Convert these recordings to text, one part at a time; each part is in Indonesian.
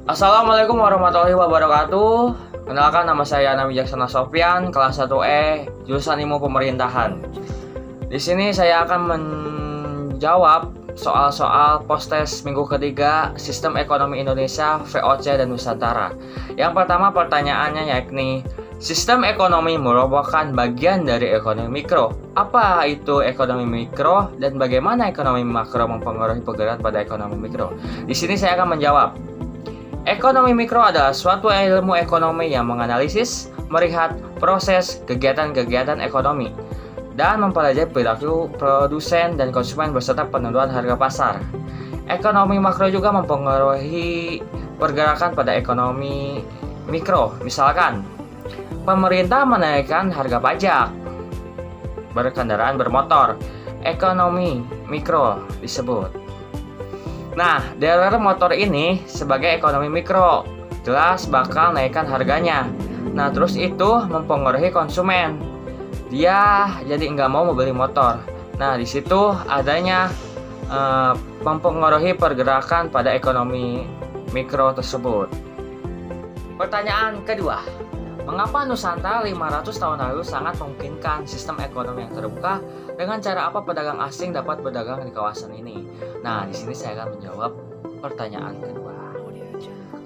Assalamualaikum warahmatullahi wabarakatuh. Kenalkan, nama saya Ana Wijaksana Sofyan, kelas 1E, jurusan Ilmu Pemerintahan. Di sini saya akan menjawab soal-soal postes minggu ketiga Sistem Ekonomi Indonesia, VOC dan Nusantara. Yang pertama pertanyaannya yakni, sistem ekonomi merupakan bagian dari ekonomi mikro. Apa itu ekonomi mikro dan bagaimana ekonomi makro mempengaruhi pergerakan pada ekonomi mikro? Di sini saya akan menjawab. Ekonomi mikro adalah suatu ilmu ekonomi yang menganalisis, melihat proses kegiatan-kegiatan ekonomi, dan mempelajari perilaku produsen dan konsumen beserta penentuan harga pasar. Ekonomi makro juga mempengaruhi pergerakan pada ekonomi mikro. Misalkan, pemerintah menaikkan harga pajak berkendaraan bermotor. Ekonomi mikro disebut. Nah, dealer motor ini sebagai ekonomi mikro, jelas bakal naikkan harganya. Nah, terus itu mempengaruhi konsumen. Dia jadi nggak mau membeli motor. Nah, di situ adanya mempengaruhi pergerakan pada ekonomi mikro tersebut. Pertanyaan kedua, mengapa Nusantara 500 tahun lalu sangat memungkinkan sistem ekonomi yang terbuka? Dengan cara apa pedagang asing dapat berdagang di kawasan ini? Nah, di sini saya akan menjawab pertanyaan kedua.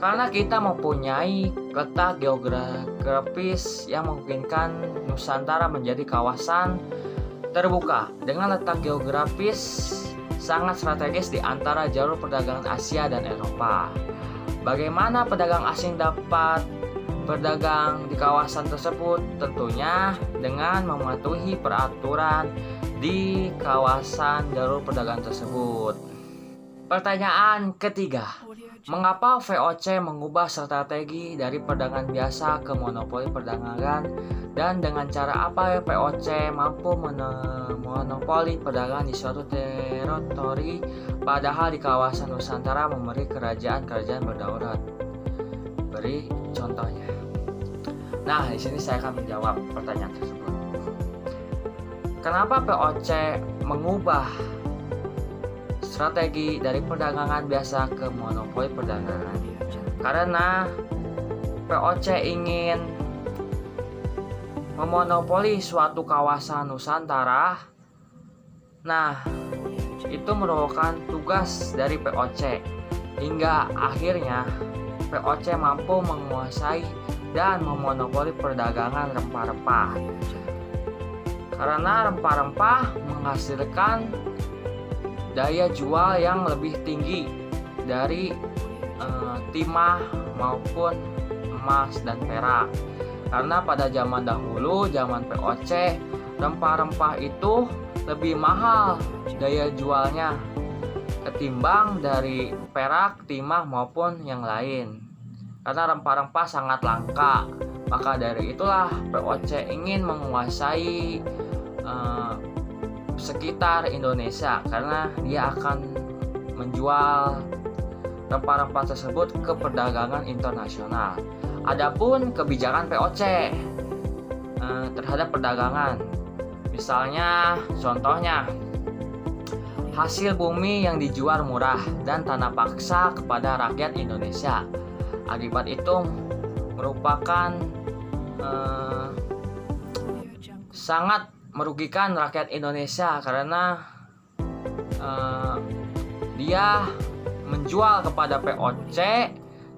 Karena kita mempunyai letak geografis yang memungkinkan Nusantara menjadi kawasan terbuka dengan letak geografis sangat strategis di antara jalur perdagangan Asia dan Eropa. Bagaimana pedagang asing dapat berdagang di kawasan tersebut? Tentunya dengan mematuhi peraturan di kawasan jalur perdagangan tersebut. Pertanyaan ketiga, mengapa VOC mengubah strategi dari perdagangan biasa ke monopoli perdagangan, dan dengan cara apa VOC mampu memonopoli perdagangan di suatu teritori padahal di kawasan Nusantara memberi kerajaan-kerajaan berdaulat? Beri contohnya. Nah, di sini saya akan menjawab pertanyaan tersebut. Kenapa VOC mengubah strategi dari perdagangan biasa ke monopoli perdagangan? Karena VOC ingin memonopoli suatu kawasan Nusantara. Nah, itu merupakan tugas dari VOC. Hingga akhirnya VOC mampu menguasai dan memonopoli perdagangan rempah-rempah. Karena rempah-rempah menghasilkan daya jual yang lebih tinggi dari timah maupun emas dan perak. Karena pada zaman dahulu, zaman VOC, rempah-rempah itu lebih mahal daya jualnya ketimbang dari perak, timah maupun yang lain. Karena rempah-rempah sangat langka, maka dari itulah VOC ingin menguasai sekitar Indonesia, karena dia akan menjual rempah-rempah tersebut ke perdagangan internasional. Adapun kebijakan VOC terhadap perdagangan, misalnya contohnya hasil bumi yang dijual murah dan tanah paksa kepada rakyat Indonesia. Akibat itu merupakan sangat merugikan rakyat Indonesia, karena dia menjual kepada VOC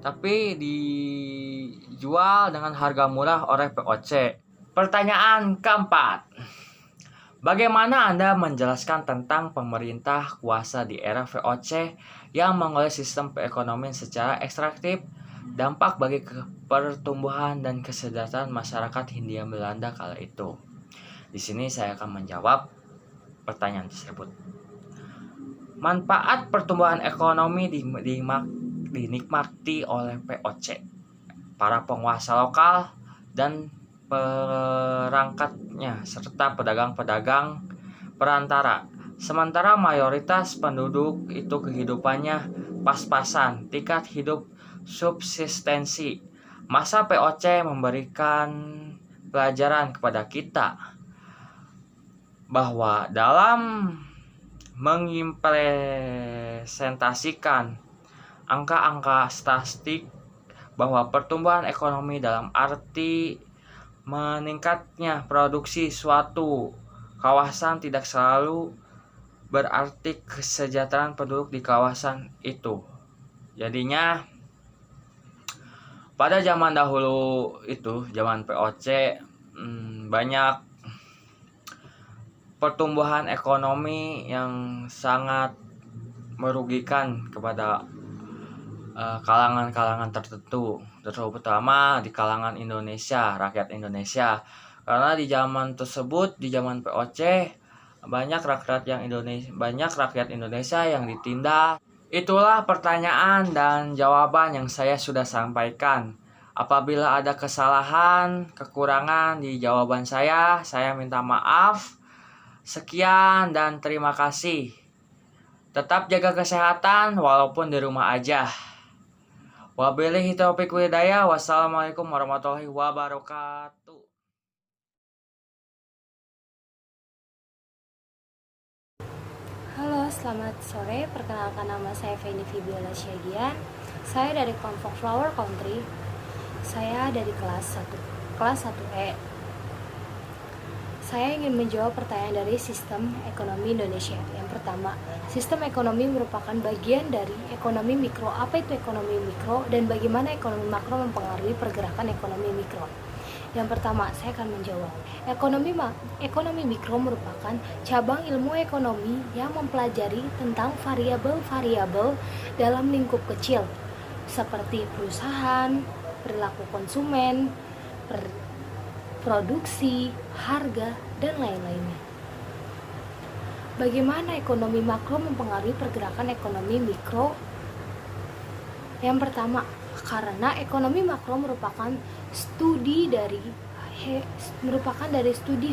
tapi dijual dengan harga murah oleh VOC. Pertanyaan keempat, bagaimana Anda menjelaskan tentang pemerintah kuasa di era VOC yang mengelola sistem perekonomian secara ekstraktif, dampak bagi pertumbuhan dan kesejahteraan masyarakat Hindia Belanda kala itu? Di sini saya akan menjawab pertanyaan tersebut. Manfaat pertumbuhan ekonomi dinikmati oleh VOC, para penguasa lokal dan perangkatnya, serta pedagang-pedagang perantara. Sementara mayoritas penduduk itu kehidupannya pas-pasan, tingkat hidup subsistensi. Masa VOC memberikan pelajaran kepada kita bahwa dalam mengimplementasikan angka-angka statistik bahwa pertumbuhan ekonomi dalam arti meningkatnya produksi suatu kawasan tidak selalu berarti kesejahteraan penduduk di kawasan itu. Jadinya pada zaman dahulu itu, zaman VOC, banyak pertumbuhan ekonomi yang sangat merugikan kepada kalangan-kalangan tertentu, terutama di kalangan Indonesia, rakyat Indonesia. Karena di zaman tersebut, di zaman VOC, banyak rakyat Indonesia yang ditindas. Itulah pertanyaan dan jawaban yang saya sudah sampaikan. Apabila ada kesalahan, kekurangan di jawaban saya minta maaf. Sekian dan terima kasih. Tetap jaga kesehatan walaupun di rumah aja. Wabillahi taufiq wal hidayah. Wassalamualaikum warahmatullahi wabarakatuh. Halo, selamat sore. Perkenalkan, nama saya Feni Fibiola Syagian. Saya dari kelompok Flower Country. Saya dari kelas 1E. Saya ingin menjawab pertanyaan dari sistem ekonomi Indonesia. Yang pertama, sistem ekonomi merupakan bagian dari ekonomi mikro. Apa itu ekonomi mikro dan bagaimana ekonomi makro mempengaruhi pergerakan ekonomi mikro? Yang pertama, saya akan menjawab. Ekonomi mikro merupakan cabang ilmu ekonomi yang mempelajari tentang variabel-variabel dalam lingkup kecil, seperti perusahaan, perilaku konsumen, produksi, harga, dan lain-lainnya. Bagaimana ekonomi makro mempengaruhi pergerakan ekonomi mikro? Yang pertama, karena ekonomi makro merupakan studi dari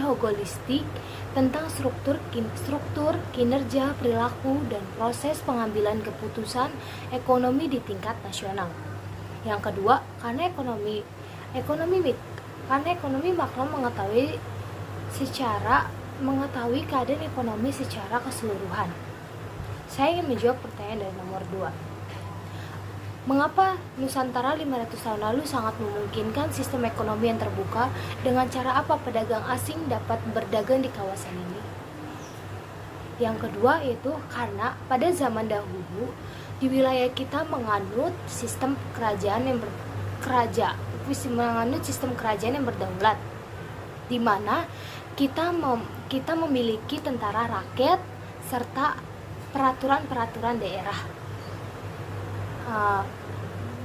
holistik tentang struktur, kinerja, perilaku, dan proses pengambilan keputusan ekonomi di tingkat nasional. Yang kedua, karena ekonomi makro mengetahui keadaan ekonomi secara keseluruhan. Saya ingin menjawab pertanyaan dari nomor 2. Mengapa Nusantara 500 tahun lalu sangat memungkinkan sistem ekonomi yang terbuka? Dengan cara apa pedagang asing dapat berdagang di kawasan ini? Yang kedua yaitu karena pada zaman dahulu di wilayah kita menganut sistem kerajaan yang berdaulat, di mana kita memiliki tentara rakyat serta peraturan-peraturan daerah.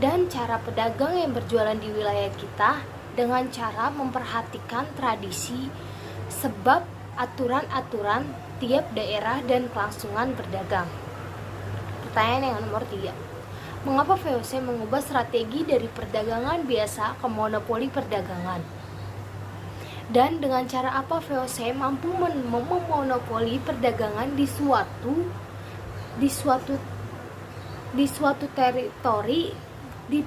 Dan cara pedagang yang berjualan di wilayah kita dengan cara memperhatikan tradisi, sebab aturan-aturan tiap daerah dan kelangsungan berdagang. Pertanyaan yang nomor 3. Mengapa VOC mengubah strategi dari perdagangan biasa ke monopoli perdagangan? Dan dengan cara apa VOC mampu memonopoli perdagangan di suatu teritori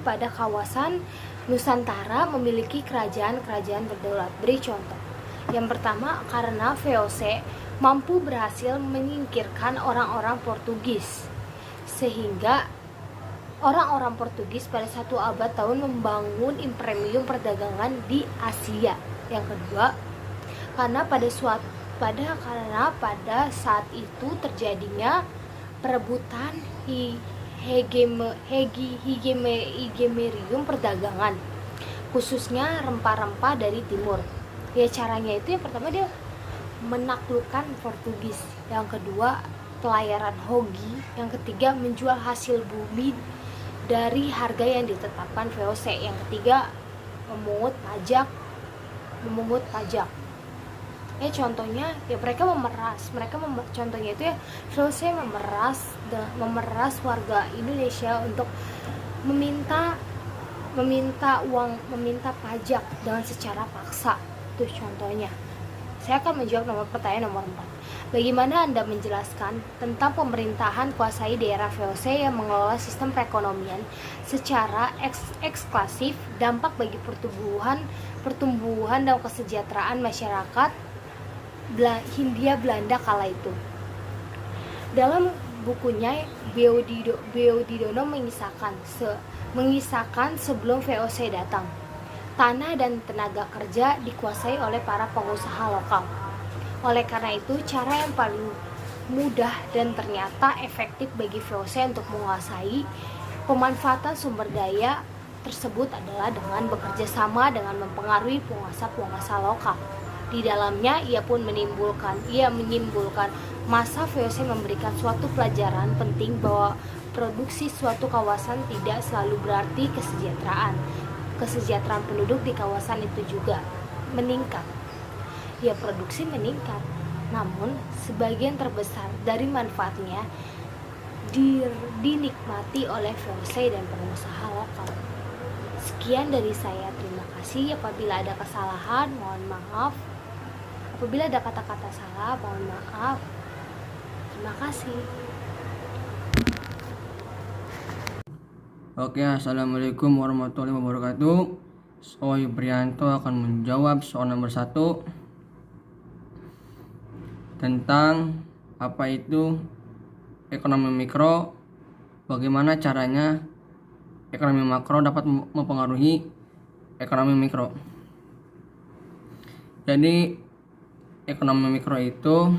pada kawasan Nusantara memiliki kerajaan-kerajaan berdaulat? Beri contoh. Yang pertama, karena VOC mampu berhasil menyingkirkan orang-orang Portugis, sehingga orang-orang Portugis pada 1 abad tahun membangun imperium perdagangan di Asia. Yang kedua, karena pada saat itu terjadinya perebutan hegemerium perdagangan, khususnya rempah-rempah dari timur. Ya, caranya itu yang pertama dia menaklukkan Portugis, yang kedua pelayaran hoki, yang ketiga menjual hasil bumi dari harga yang ditetapkan VOC, yang ketiga memungut pajak. Contohnya ya contohnya itu ya VOC memeras warga Indonesia untuk meminta pajak dengan secara paksa. Itu contohnya. Saya akan menjawab pertanyaan nomor 4. Bagaimana Anda menjelaskan tentang pemerintahan kuasai daerah VOC yang mengelola sistem perekonomian secara eksklusif, dampak bagi pertumbuhan dan kesejahteraan masyarakat Hindia Belanda kala itu? bukunya Beodidono mengisahkan sebelum VOC datang, tanah dan tenaga kerja dikuasai oleh para pengusaha lokal. Oleh karena itu, cara yang paling mudah dan ternyata efektif bagi VOC untuk menguasai pemanfaatan sumber daya tersebut adalah dengan bekerja sama dengan mempengaruhi penguasa-penguasa lokal. Di dalamnya ia menyimpulkan masa VOC memberikan suatu pelajaran penting bahwa produksi suatu kawasan tidak selalu berarti kesejahteraan. Kesejahteraan penduduk di kawasan itu juga meningkat. Ya, produksi meningkat, namun sebagian terbesar dari manfaatnya dinikmati oleh VOC dan pengusaha lokal. Sekian dari saya, terima kasih. Apabila ada kesalahan, mohon maaf. Apabila ada kata-kata salah, mohon maaf. Terima kasih. Oke, assalamualaikum warahmatullahi wabarakatuh. Saya Prianto akan menjawab soal nomor 1 tentang apa itu ekonomi mikro, bagaimana caranya ekonomi makro dapat mempengaruhi ekonomi mikro. Jadi ekonomi mikro itu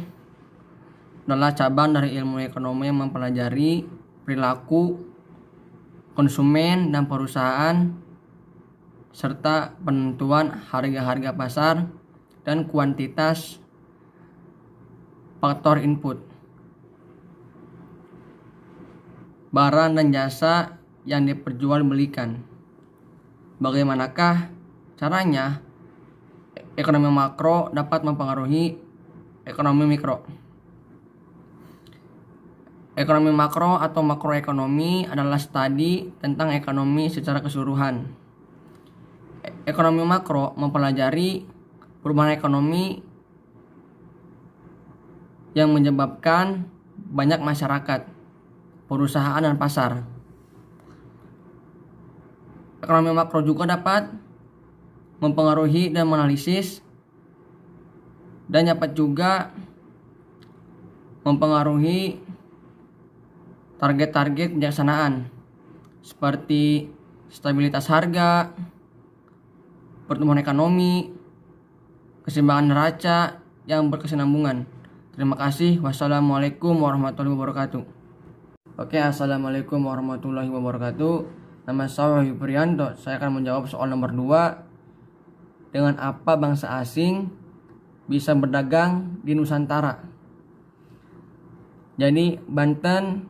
adalah cabang dari ilmu ekonomi yang mempelajari perilaku konsumen dan perusahaan serta penentuan harga-harga pasar dan kuantitas faktor input barang dan jasa yang diperjualbelikan. Bagaimanakah caranya ekonomi makro dapat mempengaruhi ekonomi mikro? Ekonomi makro atau makroekonomi adalah studi tentang ekonomi secara keseluruhan. Ekonomi makro mempelajari perubahan ekonomi yang menyebabkan banyak masyarakat, perusahaan, dan pasar. Ekonomi makro juga dapat mempengaruhi dan menganalisis dan dapat juga mempengaruhi target-target kebijaksanaan seperti stabilitas harga, pertumbuhan ekonomi, keseimbangan neraca yang berkesinambungan. Terima kasih. Wassalamualaikum warahmatullahi wabarakatuh. Oke, assalamualaikum warahmatullahi wabarakatuh. Nama saya Prianto. Saya akan menjawab soal nomor 2. Dengan apa bangsa asing bisa berdagang di Nusantara? Jadi Banten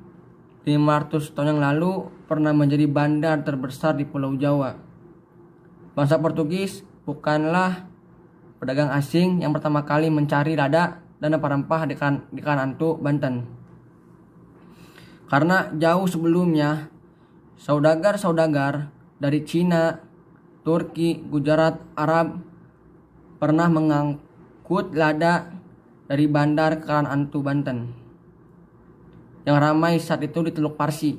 500 tahun yang lalu pernah menjadi bandar terbesar di Pulau Jawa. Bangsa Portugis bukanlah pedagang asing yang pertama kali mencari lada dan rempah-rempah di Karantu, Banten. Karena jauh sebelumnya, saudagar-saudagar dari Cina, Turki, Gujarat, Arab pernah mengangkut lada dari bandar Karantu, Banten, yang ramai saat itu di Teluk Parsi.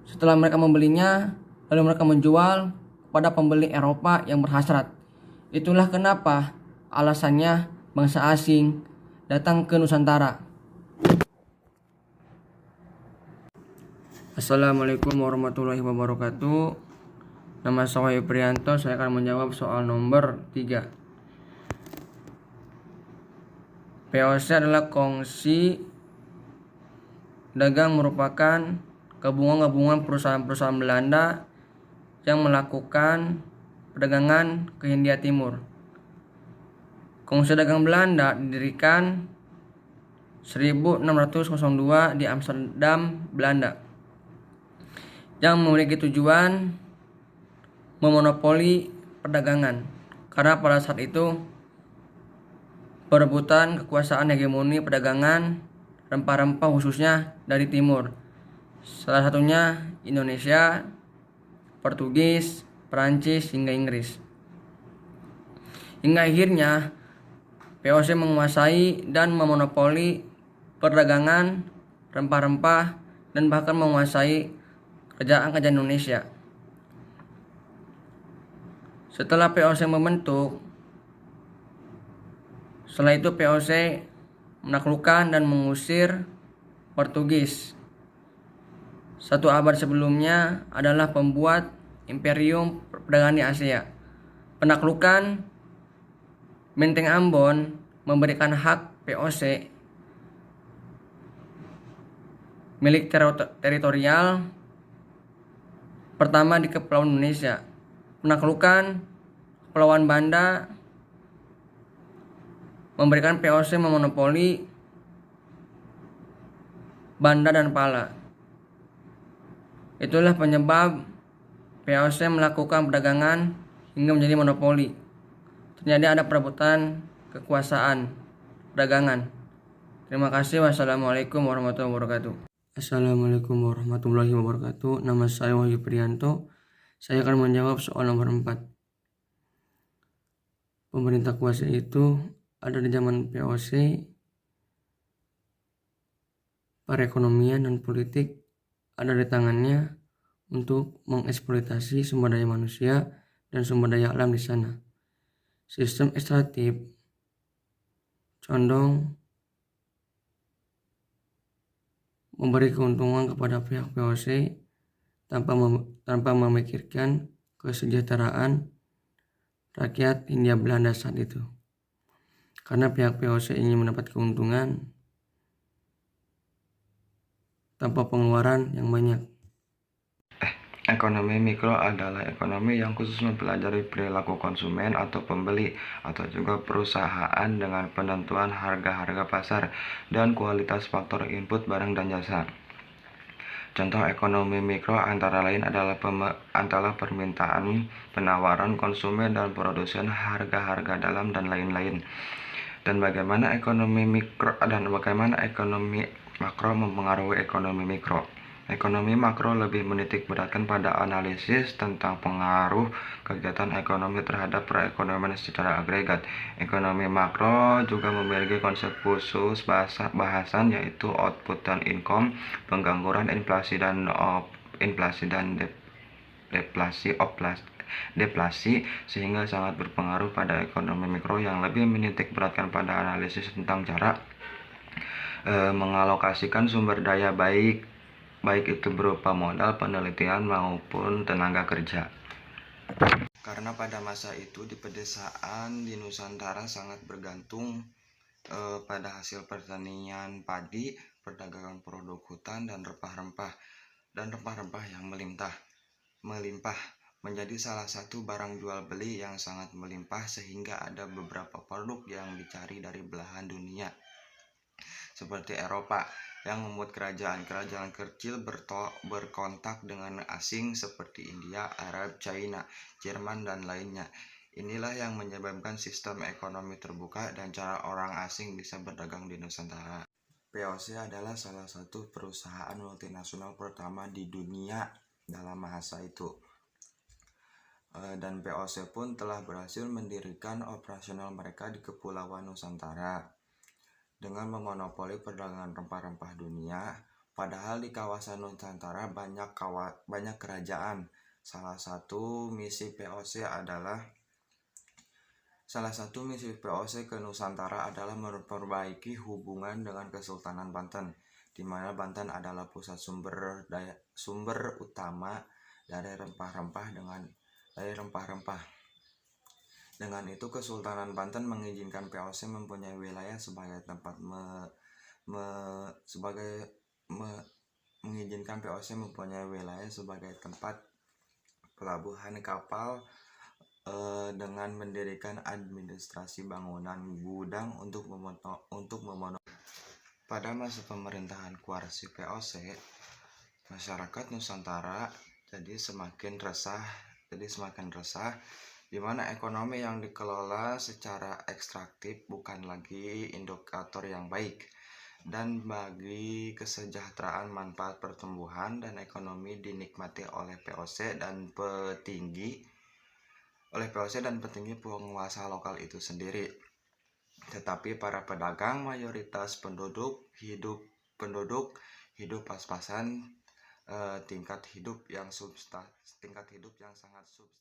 Setelah mereka membelinya, lalu mereka menjual kepada pembeli Eropa yang berhasrat. Itulah kenapa alasannya bangsa asing datang ke Nusantara. Assalamualaikum warahmatullahi wabarakatuh. Nama saya Prianto. Saya akan menjawab soal nomor 3. VOC adalah kongsi dagang, merupakan gabungan perusahaan-perusahaan Belanda yang melakukan perdagangan ke Hindia Timur. Kongsi dagang Belanda didirikan 1602 di Amsterdam, Belanda, yang memiliki tujuan memonopoli perdagangan karena pada saat itu perebutan kekuasaan hegemoni perdagangan rempah-rempah khususnya dari timur, salah satunya Indonesia, Portugis, Perancis, hingga Inggris. Hingga akhirnya VOC menguasai dan memonopoli perdagangan rempah-rempah dan bahkan menguasai kerajaan Indonesia. Setelah VOC membentuk, setelah itu VOC menaklukkan dan mengusir Portugis. Satu abad sebelumnya adalah pembuat imperium perdagangan di Asia. Penaklukan Benteng Ambon memberikan hak VOC milik teritorial pertama di Kepulauan Indonesia. Penaklukan Kepulauan Banda memberikan VOC memonopoli Banda dan Pala. Itulah penyebab VOC melakukan perdagangan hingga menjadi monopoli. Terjadi ada perebutan kekuasaan perdagangan. Terima kasih. Wassalamualaikum warahmatullahi wabarakatuh. Assalamualaikum warahmatullahi wabarakatuh. Nama saya Wahyu Prianto. Saya akan menjawab soal nomor 4. Pemerintah kuasa itu ada di zaman VOC. Perekonomian dan politik ada di tangannya untuk mengeksploitasi sumber daya manusia dan sumber daya alam di sana. Sistem ekstraktif condong memberi keuntungan kepada pihak VOC tanpa memikirkan kesejahteraan rakyat Hindia Belanda saat itu. Karena pihak VOC ingin mendapat keuntungan tanpa pengeluaran yang banyak. Ekonomi mikro adalah ekonomi yang khusus mempelajari perilaku konsumen atau pembeli atau juga perusahaan dengan penentuan harga-harga pasar dan kualitas faktor input barang dan jasa. Contoh ekonomi mikro antara lain adalah permintaan, penawaran konsumen dan produsen, harga-harga dalam dan lain-lain. Dan bagaimana ekonomi makro mempengaruhi ekonomi mikro. Ekonomi makro lebih menitik beratkan pada analisis tentang pengaruh kegiatan ekonomi terhadap perekonomian secara agregat. Ekonomi makro juga memiliki konsep khusus bahasan yaitu output dan income, pengangguran, inflasi dan deflasi, sehingga sangat berpengaruh pada ekonomi mikro yang lebih menitik beratkan pada analisis tentang cara mengalokasikan sumber daya baik itu berupa modal, penelitian maupun tenaga kerja. Karena pada masa itu di pedesaan di Nusantara sangat bergantung pada hasil pertanian padi, perdagangan produk hutan dan rempah-rempah yang melimpah menjadi salah satu barang jual beli yang sangat melimpah, sehingga ada beberapa produk yang dicari dari belahan dunia seperti Eropa yang membuat kerajaan-kerajaan kecil berkontak dengan asing seperti India, Arab, China, Jerman, dan lainnya. Inilah yang menyebabkan sistem ekonomi terbuka dan cara orang asing bisa berdagang di Nusantara. VOC adalah salah satu perusahaan multinasional pertama di dunia dalam masa itu. Dan VOC pun telah berhasil mendirikan operasional mereka di Kepulauan Nusantara dengan memonopoli perdagangan rempah-rempah dunia. Padahal di kawasan Nusantara banyak kerajaan. Salah satu misi VOC ke Nusantara adalah memperbaiki hubungan dengan Kesultanan Banten, di mana Banten adalah pusat sumber utama dari rempah-rempah. Dengan itu, Kesultanan Banten mengizinkan VOC mempunyai wilayah sebagai tempat pelabuhan kapal dengan mendirikan administrasi bangunan gudang untuk memenuhi. Pada masa pemerintahan koalisi VOC, masyarakat Nusantara jadi semakin resah, di mana ekonomi yang dikelola secara ekstraktif bukan lagi indikator yang baik dan bagi kesejahteraan manfaat pertumbuhan dan ekonomi dinikmati oleh VOC dan petinggi penguasa lokal itu sendiri. Tetapi para pedagang mayoritas penduduk hidup pas-pasan, tingkat hidup yang sangat substansial.